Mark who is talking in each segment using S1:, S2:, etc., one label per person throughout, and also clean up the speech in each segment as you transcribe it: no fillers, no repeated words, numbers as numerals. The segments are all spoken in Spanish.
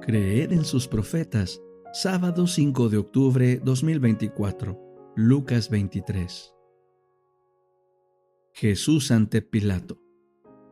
S1: Creed en sus profetas. Sábado 5 de octubre 2024. Lucas 23. Jesús ante Pilato.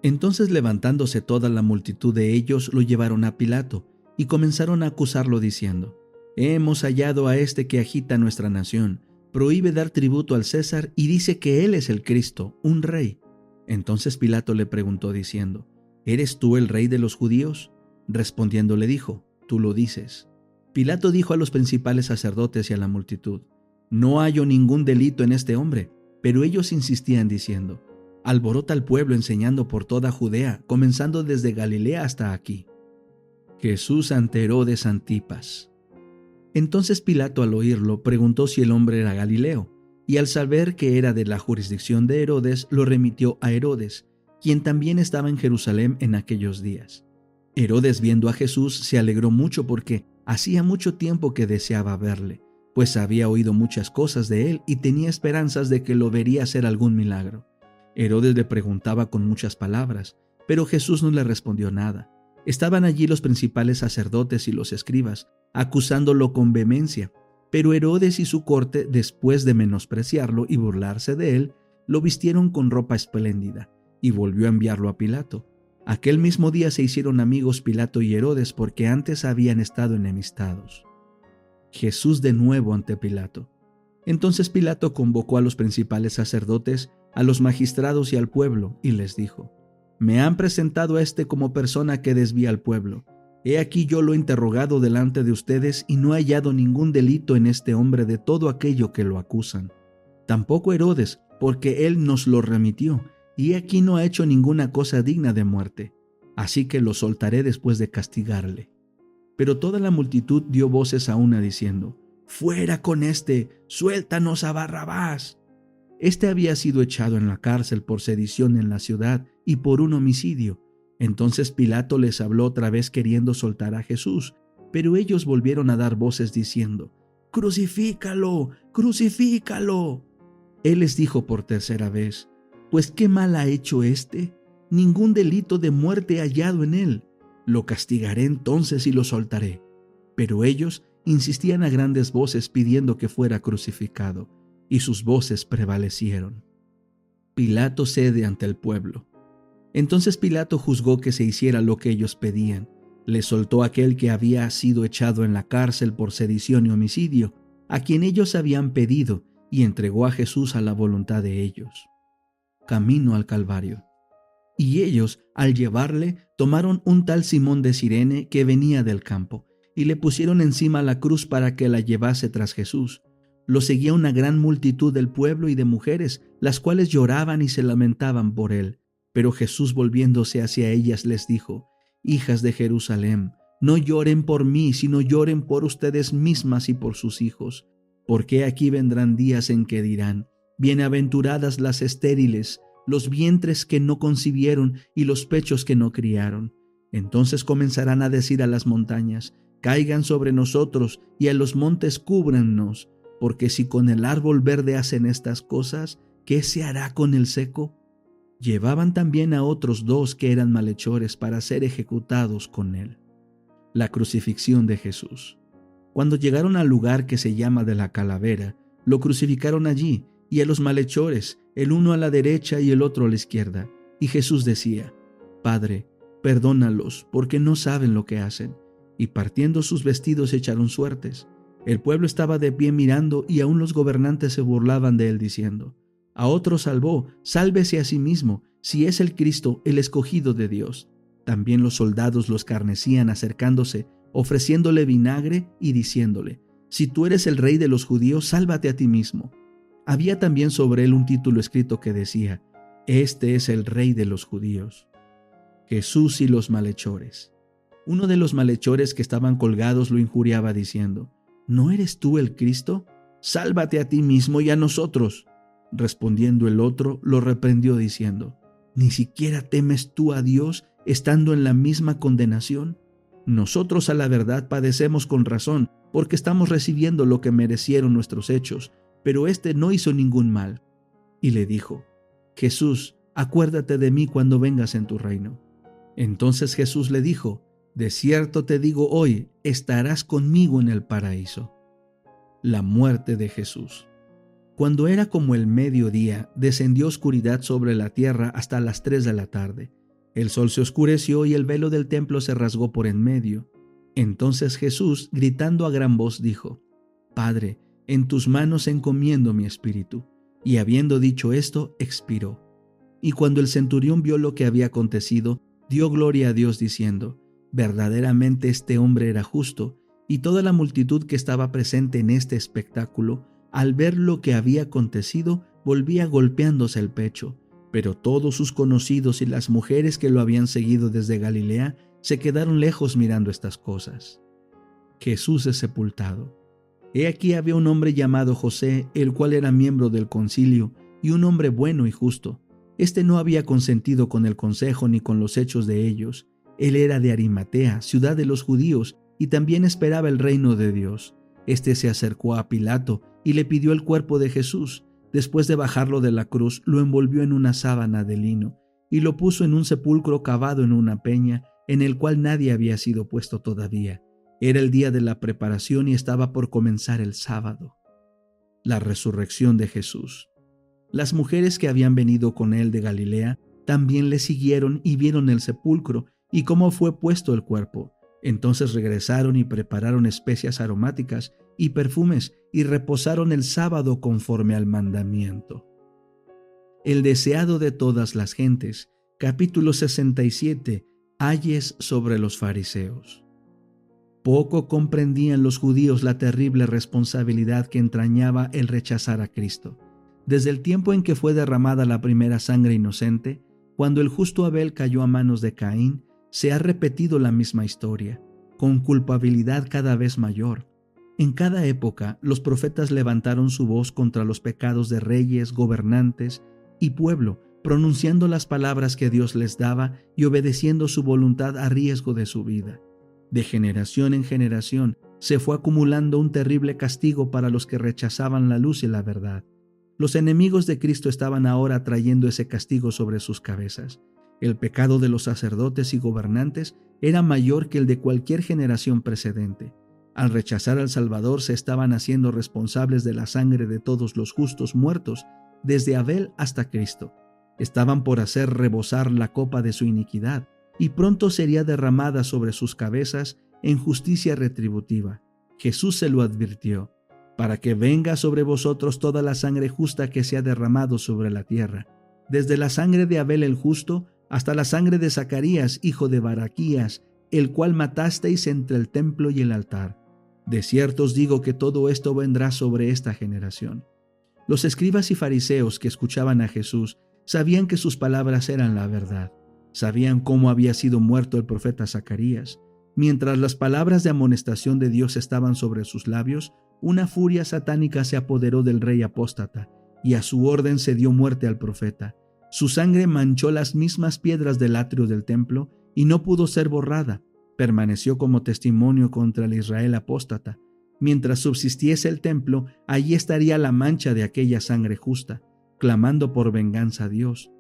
S1: Entonces, levantándose toda la multitud de ellos, lo llevaron a Pilato y comenzaron a acusarlo diciendo: Hemos hallado a este que agita nuestra nación, prohíbe dar tributo al César y dice que él es el Cristo, un rey. Entonces Pilato le preguntó diciendo: ¿Eres tú el rey de los judíos? Respondiendo le dijo: Tú lo dices. Pilato dijo a los principales sacerdotes y a la multitud: No hallo ningún delito en este hombre. Pero ellos insistían diciendo: Alborota al pueblo enseñando por toda Judea, comenzando desde Galilea hasta aquí. Jesús ante Herodes Antipas. Entonces Pilato, al oírlo, preguntó si el hombre era Galileo, y al saber que era de la jurisdicción de Herodes, lo remitió a Herodes, quien también estaba en Jerusalén en aquellos días. Herodes, viendo a Jesús, se alegró mucho porque hacía mucho tiempo que deseaba verle, pues había oído muchas cosas de él y tenía esperanzas de que lo vería hacer algún milagro. Herodes le preguntaba con muchas palabras, pero Jesús no le respondió nada. Estaban allí los principales sacerdotes y los escribas, acusándolo con vehemencia, pero Herodes y su corte, después de menospreciarlo y burlarse de él, lo vistieron con ropa espléndida y volvió a enviarlo a Pilato. Aquel mismo día se hicieron amigos Pilato y Herodes porque antes habían estado enemistados. Jesús de nuevo ante Pilato. Entonces Pilato convocó a los principales sacerdotes, a los magistrados y al pueblo, y les dijo: Me han presentado a este como persona que desvía al pueblo. He aquí yo lo he interrogado delante de ustedes y no he hallado ningún delito en este hombre de todo aquello que lo acusan. Tampoco Herodes, porque él nos lo remitió, y aquí no ha hecho ninguna cosa digna de muerte. Así que lo soltaré después de castigarle. Pero toda la multitud dio voces a una diciendo: ¡Fuera con éste! ¡Suéltanos a Barrabás! Este había sido echado en la cárcel por sedición en la ciudad y por un homicidio. Entonces Pilato les habló otra vez queriendo soltar a Jesús, pero ellos volvieron a dar voces diciendo: ¡Crucifícalo! ¡Crucifícalo! Él les dijo por tercera vez: Pues ¿qué mal ha hecho éste? Ningún delito de muerte he hallado en él. Lo castigaré entonces y lo soltaré. Pero ellos insistían a grandes voces pidiendo que fuera crucificado, y sus voces prevalecieron. Pilato cede ante el pueblo. Entonces Pilato juzgó que se hiciera lo que ellos pedían. Le soltó a aquel que había sido echado en la cárcel por sedición y homicidio, a quien ellos habían pedido, y entregó a Jesús a la voluntad de ellos. Camino al Calvario. Y ellos, al llevarle, tomaron un tal Simón de Cirene que venía del campo, y le pusieron encima la cruz para que la llevase tras Jesús. Lo seguía una gran multitud del pueblo y de mujeres, las cuales lloraban y se lamentaban por él. Pero Jesús, volviéndose hacia ellas, les dijo: Hijas de Jerusalén, no lloren por mí, sino lloren por ustedes mismas y por sus hijos. Porque aquí vendrán días en que dirán: Bienaventuradas las estériles, los vientres que no concibieron y los pechos que no criaron. Entonces comenzarán a decir a las montañas: Caigan sobre nosotros, y a los montes cúbrannos. Porque si con el árbol verde hacen estas cosas, ¿qué se hará con el seco? Llevaban también a otros dos que eran malhechores para ser ejecutados con él. La crucifixión de Jesús. Cuando llegaron al lugar que se llama de la Calavera, lo crucificaron allí, y a los malhechores, el uno a la derecha y el otro a la izquierda. Y Jesús decía: Padre, perdónalos, porque no saben lo que hacen. Y partiendo sus vestidos echaron suertes. El pueblo estaba de pie mirando, y aún los gobernantes se burlaban de él diciendo: A otro salvó, sálvese a sí mismo, si es el Cristo, el escogido de Dios. También los soldados lo escarnecían acercándose, ofreciéndole vinagre y diciéndole: Si tú eres el rey de los judíos, sálvate a ti mismo. Había también sobre él un título escrito que decía: Este es el rey de los judíos. Jesús y los malhechores. Uno de los malhechores que estaban colgados lo injuriaba diciendo: ¿No eres tú el Cristo? Sálvate a ti mismo y a nosotros. Respondiendo el otro, lo reprendió diciendo: ¿Ni siquiera temes tú a Dios, estando en la misma condenación? Nosotros a la verdad padecemos con razón, porque estamos recibiendo lo que merecieron nuestros hechos, pero éste no hizo ningún mal. Y le dijo: Jesús, acuérdate de mí cuando vengas en tu reino. Entonces Jesús le dijo: De cierto te digo hoy, estarás conmigo en el paraíso. La muerte de Jesús. Cuando era como el mediodía, descendió oscuridad sobre la tierra hasta las 3 de la tarde. El sol se oscureció y el velo del templo se rasgó por en medio. Entonces Jesús, gritando a gran voz, dijo: Padre, en tus manos encomiendo mi espíritu. Y habiendo dicho esto, expiró. Y cuando el centurión vio lo que había acontecido, dio gloria a Dios diciendo: Verdaderamente este hombre era justo. Y toda la multitud que estaba presente en este espectáculo, al ver lo que había acontecido, volvía golpeándose el pecho. Pero todos sus conocidos y las mujeres que lo habían seguido desde Galilea se quedaron lejos mirando estas cosas. Jesús es sepultado. He aquí había un hombre llamado José, el cual era miembro del concilio, y un hombre bueno y justo. Este no había consentido con el consejo ni con los hechos de ellos. Él era de Arimatea, ciudad de los judíos, y también esperaba el reino de Dios. Este se acercó a Pilato y le pidió el cuerpo de Jesús. Después de bajarlo de la cruz, lo envolvió en una sábana de lino y lo puso en un sepulcro cavado en una peña, en el cual nadie había sido puesto todavía. Era el día de la preparación y estaba por comenzar el sábado. La resurrección de Jesús. Las mujeres que habían venido con él de Galilea también le siguieron y vieron el sepulcro y cómo fue puesto el cuerpo. Entonces regresaron y prepararon especias aromáticas y perfumes y reposaron el sábado conforme al mandamiento. El deseado de todas las gentes. Capítulo 67. Ayes sobre los fariseos. Poco comprendían los judíos la terrible responsabilidad que entrañaba el rechazar a Cristo. Desde el tiempo en que fue derramada la primera sangre inocente, cuando el justo Abel cayó a manos de Caín, se ha repetido la misma historia, con culpabilidad cada vez mayor. En cada época, los profetas levantaron su voz contra los pecados de reyes, gobernantes y pueblo, pronunciando las palabras que Dios les daba y obedeciendo su voluntad a riesgo de su vida. De generación en generación, se fue acumulando un terrible castigo para los que rechazaban la luz y la verdad. Los enemigos de Cristo estaban ahora trayendo ese castigo sobre sus cabezas. El pecado de los sacerdotes y gobernantes era mayor que el de cualquier generación precedente. Al rechazar al Salvador se estaban haciendo responsables de la sangre de todos los justos muertos, desde Abel hasta Cristo. Estaban por hacer rebosar la copa de su iniquidad, y pronto sería derramada sobre sus cabezas en justicia retributiva. Jesús se lo advirtió: para que venga sobre vosotros toda la sangre justa que se ha derramado sobre la tierra, desde la sangre de Abel el justo hasta la sangre de Zacarías, hijo de Baraquías, el cual matasteis entre el templo y el altar. De cierto os digo que todo esto vendrá sobre esta generación. Los escribas y fariseos que escuchaban a Jesús sabían que sus palabras eran la verdad. Sabían cómo había sido muerto el profeta Zacarías. Mientras las palabras de amonestación de Dios estaban sobre sus labios, una furia satánica se apoderó del rey apóstata, y a su orden se dio muerte al profeta. Su sangre manchó las mismas piedras del atrio del templo y no pudo ser borrada. Permaneció como testimonio contra el Israel apóstata. Mientras subsistiese el templo, allí estaría la mancha de aquella sangre justa, clamando por venganza a Dios.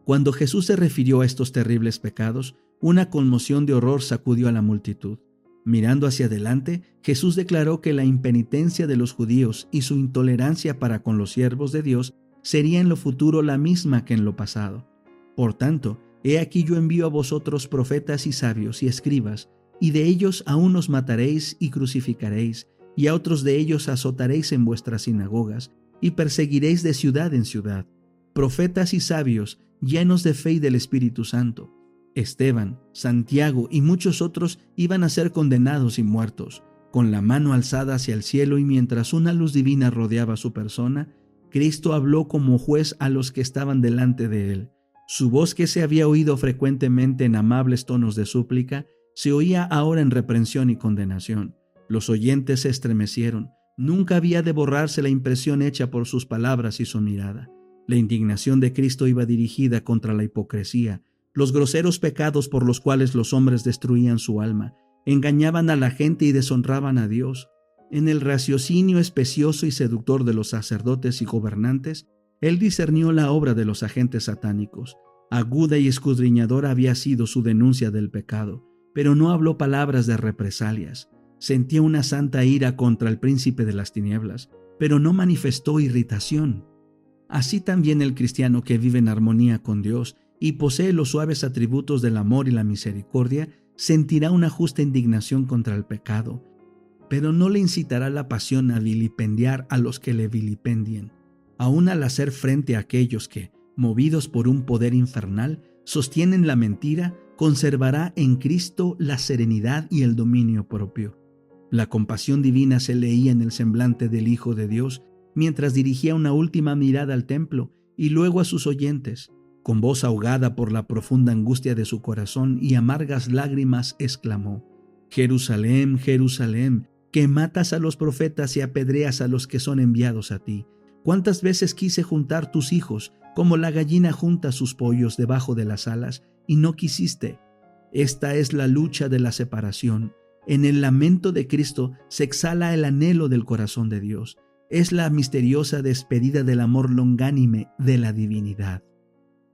S1: Cuando Jesús se refirió a estos terribles pecados, una conmoción de horror sacudió a la multitud. Mirando hacia adelante, Jesús declaró que la impenitencia de los judíos y su intolerancia para con los siervos de Dios sería en lo futuro la misma que en lo pasado. Por tanto, he aquí yo envío a vosotros profetas y sabios y escribas, y de ellos a unos mataréis y crucificaréis, y a otros de ellos azotaréis en vuestras sinagogas, y perseguiréis de ciudad en ciudad. Profetas y sabios, llenos de fe y del Espíritu Santo. Esteban, Santiago y muchos otros iban a ser condenados y muertos. Con la mano alzada hacia el cielo y mientras una luz divina rodeaba su persona, Cristo habló como juez a los que estaban delante de él. Su voz, que se había oído frecuentemente en amables tonos de súplica, se oía ahora en reprensión y condenación. Los oyentes se estremecieron. Nunca había de borrarse la impresión hecha por sus palabras y su mirada. La indignación de Cristo iba dirigida contra la hipocresía, los groseros pecados por los cuales los hombres destruían su alma, engañaban a la gente y deshonraban a Dios. En el raciocinio especioso y seductor de los sacerdotes y gobernantes, él discernió la obra de los agentes satánicos. Aguda y escudriñadora había sido su denuncia del pecado. pero no habló palabras de represalias. Sentía una santa ira contra el príncipe de las tinieblas, pero no manifestó irritación. Así también el cristiano que vive en armonía con Dios y posee los suaves atributos del amor y la misericordia, sentirá una justa indignación contra el pecado, pero no le incitará la pasión a vilipendiar a los que le vilipendien. Aún al hacer frente a aquellos que, movidos por un poder infernal, sostienen la mentira, conservará en Cristo la serenidad y el dominio propio. La compasión divina se leía en el semblante del Hijo de Dios mientras dirigía una última mirada al templo y luego a sus oyentes. Con voz ahogada por la profunda angustia de su corazón y amargas lágrimas, exclamó: Jerusalén, Jerusalén, que matas a los profetas y apedreas a los que son enviados a ti. ¿Cuántas veces quise juntar tus hijos, como la gallina junta sus pollos debajo de las alas, y no quisiste? Esta es la lucha de la separación. En el lamento de Cristo se exhala el anhelo del corazón de Dios. Es la misteriosa despedida del amor longánime de la divinidad.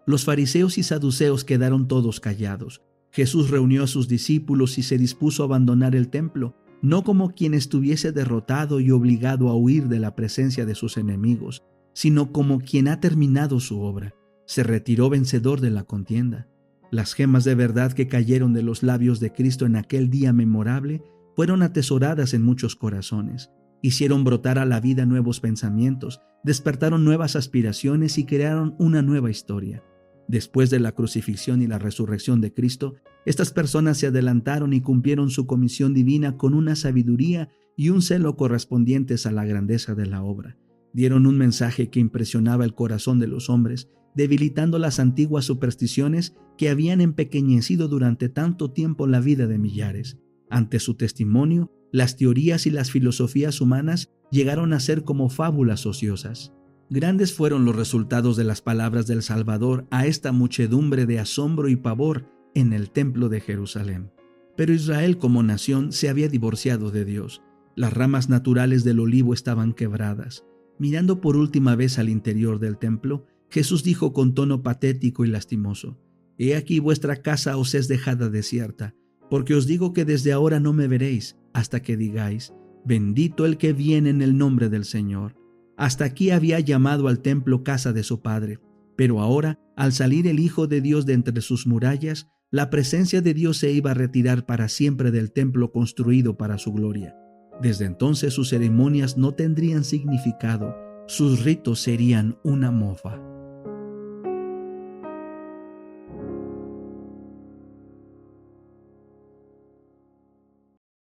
S1: Los fariseos y saduceos quedaron todos callados. Jesús reunió a sus discípulos y se dispuso a abandonar el templo, no como quien estuviese derrotado y obligado a huir de la presencia de sus enemigos, sino como quien ha terminado su obra. Se retiró vencedor de la contienda. Las gemas de verdad que cayeron de los labios de Cristo en aquel día memorable fueron atesoradas en muchos corazones. Hicieron brotar a la vida nuevos pensamientos, despertaron nuevas aspiraciones y crearon una nueva historia. Después de la crucifixión y la resurrección de Cristo, estas personas se adelantaron y cumplieron su comisión divina con una sabiduría y un celo correspondientes a la grandeza de la obra. Dieron un mensaje que impresionaba el corazón de los hombres, debilitando las antiguas supersticiones que habían empequeñecido durante tanto tiempo la vida de millares. Ante su testimonio, las teorías y las filosofías humanas llegaron a ser como fábulas ociosas. Grandes fueron los resultados de las palabras del Salvador a esta muchedumbre de asombro y pavor en el templo de Jerusalén. Pero Israel como nación se había divorciado de Dios. Las ramas naturales del olivo estaban quebradas. Mirando por última vez al interior del templo, Jesús dijo con tono patético y lastimoso: He aquí vuestra casa os es dejada desierta, porque os digo que desde ahora no me veréis, hasta que digáis: Bendito el que viene en el nombre del Señor. Hasta aquí había llamado al templo casa de su Padre, pero ahora, al salir el Hijo de Dios de entre sus murallas, la presencia de Dios se iba a retirar para siempre del templo construido para su gloria. Desde entonces sus ceremonias no tendrían significado, sus ritos serían una mofa.